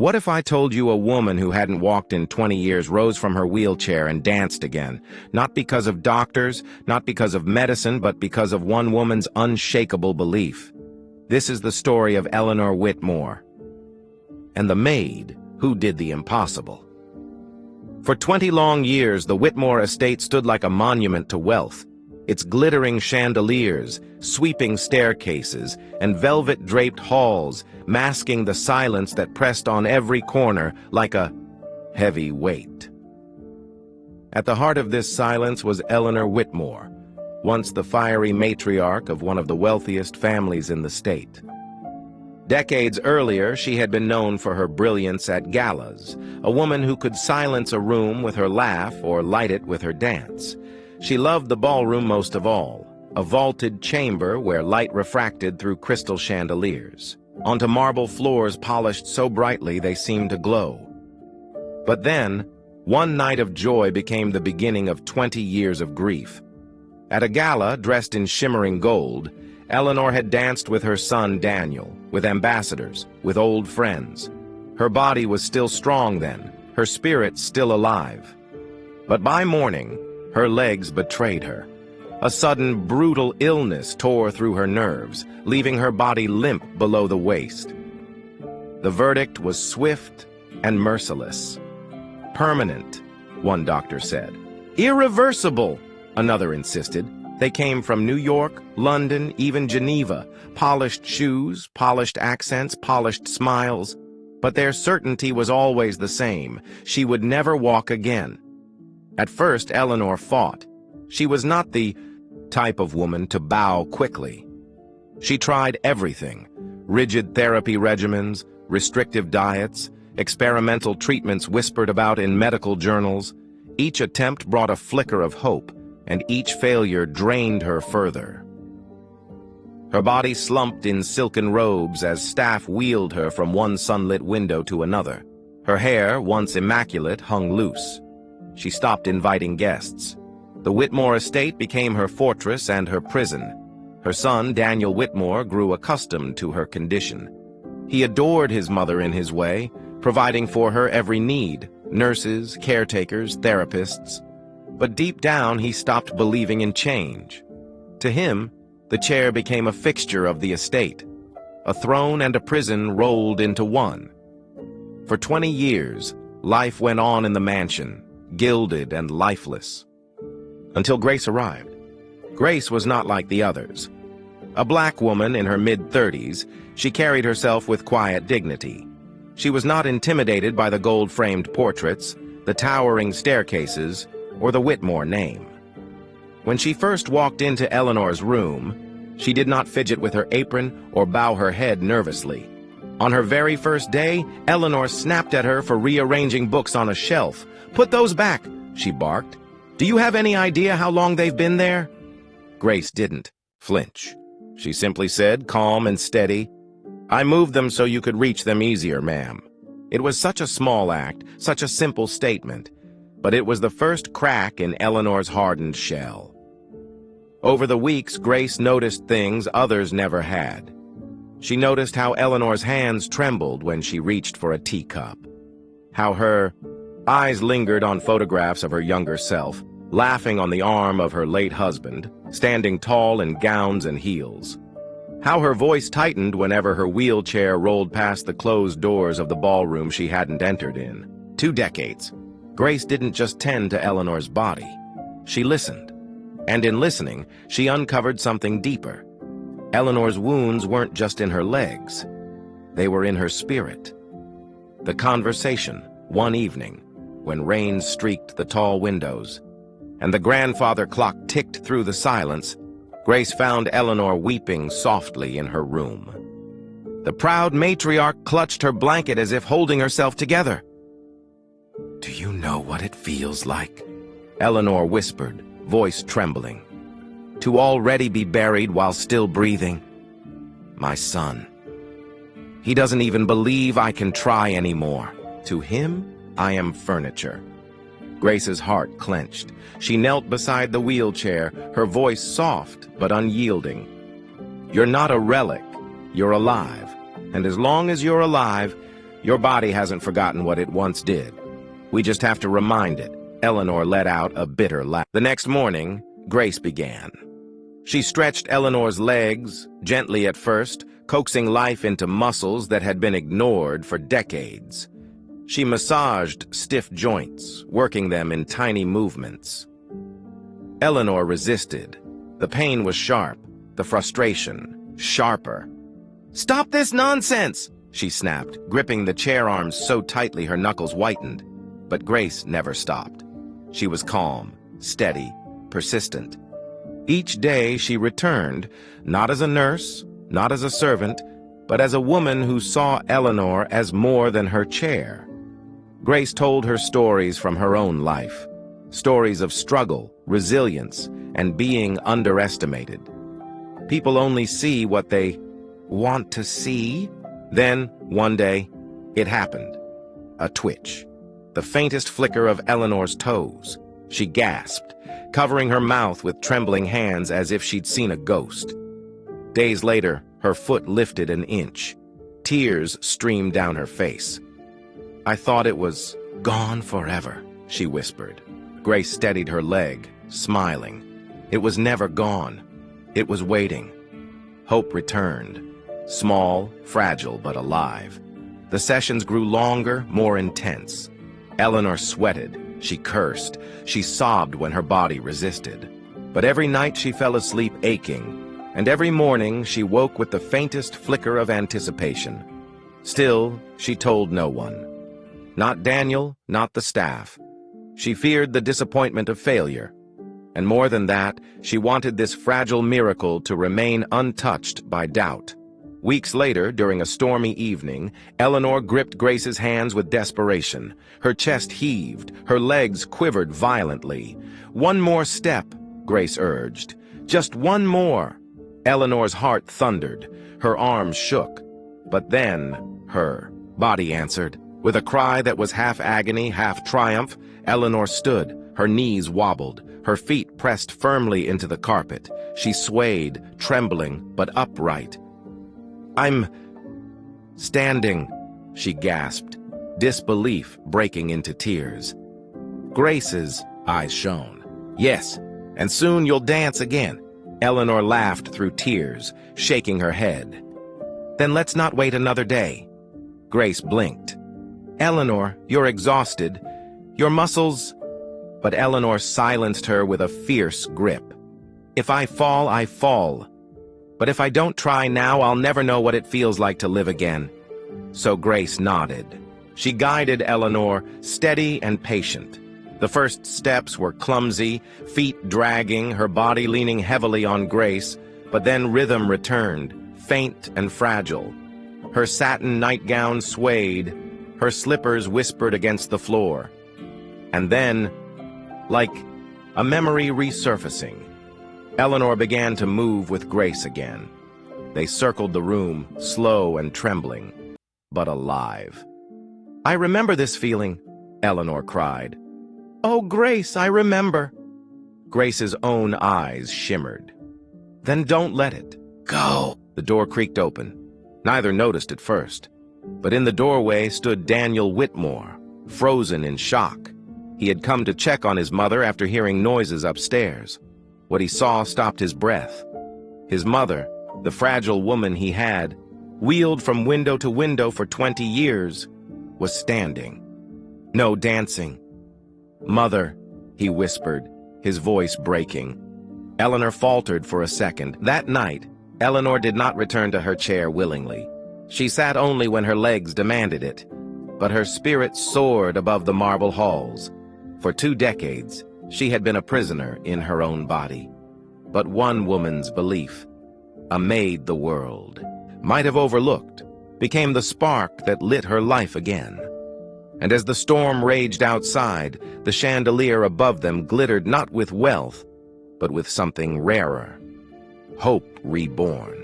What if I told you a woman who hadn't walked in 20 years rose from her wheelchair and danced again, not because of doctors, not because of medicine, but because of one woman's unshakable belief? This is the story of Eleanor Whitmore and the maid who did the impossible. For 20 long years, the Whitmore estate stood like a monument to wealth. Its glittering chandeliers, sweeping staircases, and velvet-draped halls masking the silence that pressed on every corner like a heavy weight. At the heart of this silence was Eleanor Whitmore, once the fiery matriarch of one of the wealthiest families in the state. Decades earlier, she had been known for her brilliance at galas, a woman who could silence a room with her laugh or light it with her dance. She loved the ballroom most of all, a vaulted chamber where light refracted through crystal chandeliers, onto marble floors polished so brightly they seemed to glow. But then, one night of joy became the beginning of 20 years of grief. At a gala dressed in shimmering gold, Eleanor had danced with her son Daniel, with ambassadors, with old friends. Her body was still strong then, her spirit still alive. But by morning, her legs betrayed her. A sudden, brutal illness tore through her nerves, leaving her body limp below the waist. The verdict was swift and merciless. Permanent, one doctor said. Irreversible, another insisted. They came from New York, London, even Geneva. Polished shoes, polished accents, polished smiles. But their certainty was always the same. She would never walk again. At first, Eleanor fought. She was not the type of woman to bow quickly. She tried everything: rigid therapy regimens, restrictive diets, experimental treatments whispered about in medical journals. Each attempt brought a flicker of hope, and each failure drained her further. Her body slumped in silken robes as staff wheeled her from one sunlit window to another. Her hair, once immaculate, hung loose. She stopped inviting guests. The Whitmore estate became her fortress and her prison. Her son, Daniel Whitmore, grew accustomed to her condition. He adored his mother in his way, providing for her every need: nurses, caretakers, therapists. But deep down, he stopped believing in change. To him, the chair became a fixture of the estate. A throne and a prison rolled into one. For 20 years, life went on in the mansion, gilded and lifeless. Until Grace arrived. Grace was not like the others. A black woman in her mid-30s, she carried herself with quiet dignity. She was not intimidated by the gold-framed portraits, the towering staircases, or the Whitmore name. When she first walked into Eleanor's room, she did not fidget with her apron or bow her head nervously. On her very first day, Eleanor snapped at her for rearranging books on a shelf. "Put those back," she barked. "Do you have any idea how long they've been there?" Grace didn't flinch. She simply said, calm and steady, "I moved them so you could reach them easier, ma'am." It was such a small act, such a simple statement, but it was the first crack in Eleanor's hardened shell. Over the weeks, Grace noticed things others never had. She noticed how Eleanor's hands trembled when she reached for a teacup, how her eyes lingered on photographs of her younger self, laughing on the arm of her late husband, standing tall in gowns and heels, how her voice tightened whenever her wheelchair rolled past the closed doors of the ballroom she hadn't entered in. 2 decades. Grace didn't just tend to Eleanor's body. She listened. And in listening, she uncovered something deeper. Eleanor's wounds weren't just in her legs. They were in her spirit. The conversation, one evening, when rain streaked the tall windows, and the grandfather clock ticked through the silence, Grace found Eleanor weeping softly in her room. The proud matriarch clutched her blanket as if holding herself together. "Do you know what it feels like?" Eleanor whispered, voice trembling. "To already be buried while still breathing? My son. He doesn't even believe I can try anymore. To him, I am furniture." Grace's heart clenched. She knelt beside the wheelchair, her voice soft but unyielding. "You're not a relic. You're alive. And as long as you're alive, Your body hasn't forgotten what it once did. We just have to remind it." Eleanor let out a bitter laugh. The next morning, Grace began. She stretched Eleanor's legs, gently at first, coaxing life into muscles that had been ignored for decades. She massaged stiff joints, working them in tiny movements. Eleanor resisted. The pain was sharp, the frustration sharper. "Stop this nonsense!" she snapped, gripping the chair arms so tightly her knuckles whitened. But Grace never stopped. She was calm, steady, persistent. Each day she returned, not as a nurse, not as a servant, but as a woman who saw Eleanor as more than her chair. Grace told her stories from her own life, stories of struggle, resilience, and being underestimated. People only see what they want to see. Then, one day, it happened. A twitch. The faintest flicker of Eleanor's toes. She gasped, covering her mouth with trembling hands as if she'd seen a ghost. Days later, her foot lifted an inch. Tears streamed down her face. "I thought it was gone forever," she whispered. Grace steadied her leg, smiling. It was never gone. It was waiting. Hope returned. Small, fragile, but alive. The sessions grew longer, more intense. Eleanor sweated. She cursed. She sobbed when her body resisted. But every night she fell asleep aching, and every morning she woke with the faintest flicker of anticipation. Still, she told no one. Not Daniel, not the staff. She feared the disappointment of failure. And more than that, she wanted this fragile miracle to remain untouched by doubt. Weeks later, during a stormy evening, Eleanor gripped Grace's hands with desperation. Her chest heaved, her legs quivered violently. "One more step," Grace urged. "Just one more." Eleanor's heart thundered. Her arms shook. But then, her body answered. With a cry that was half agony, half triumph, Eleanor stood. Her knees wobbled. Her feet pressed firmly into the carpet. She swayed, trembling, but upright. "I'm standing," she gasped, disbelief breaking into tears. Grace's eyes shone. "Yes, and soon you'll dance again." Eleanor laughed through tears, shaking her head. "Then let's not wait another day." Grace blinked. "Eleanor, you're exhausted. Your muscles—" But Eleanor silenced her with a fierce grip. "If I fall, I fall. But if I don't try now, I'll never know what it feels like to live again." So Grace nodded. She guided Eleanor, steady and patient. The first steps were clumsy, feet dragging, her body leaning heavily on Grace, but then rhythm returned, faint and fragile. Her satin nightgown swayed, her slippers whispered against the floor. And then, like a memory resurfacing, Eleanor began to move with Grace again. They circled the room, slow and trembling, but alive. "I remember this feeling," Eleanor cried. "Oh, Grace, I remember." Grace's own eyes shimmered. "Then don't let it go." The door creaked open. Neither noticed at first. But in the doorway stood Daniel Whitmore, frozen in shock. He had come to check on his mother after hearing noises upstairs. What he saw stopped his breath. His mother, the fragile woman he had, wheeled from window to window for 20 years, was standing. No dancing. "Mother," he whispered, his voice breaking. Eleanor faltered for a second. That night, Eleanor did not return to her chair willingly. She sat only when her legs demanded it. But her spirit soared above the marble halls. For 2 decades, she had been a prisoner in her own body. But one woman's belief, a maid the world might have overlooked, became the spark that lit her life again. And as the storm raged outside, the chandelier above them glittered not with wealth, but with something rarer. Hope reborn.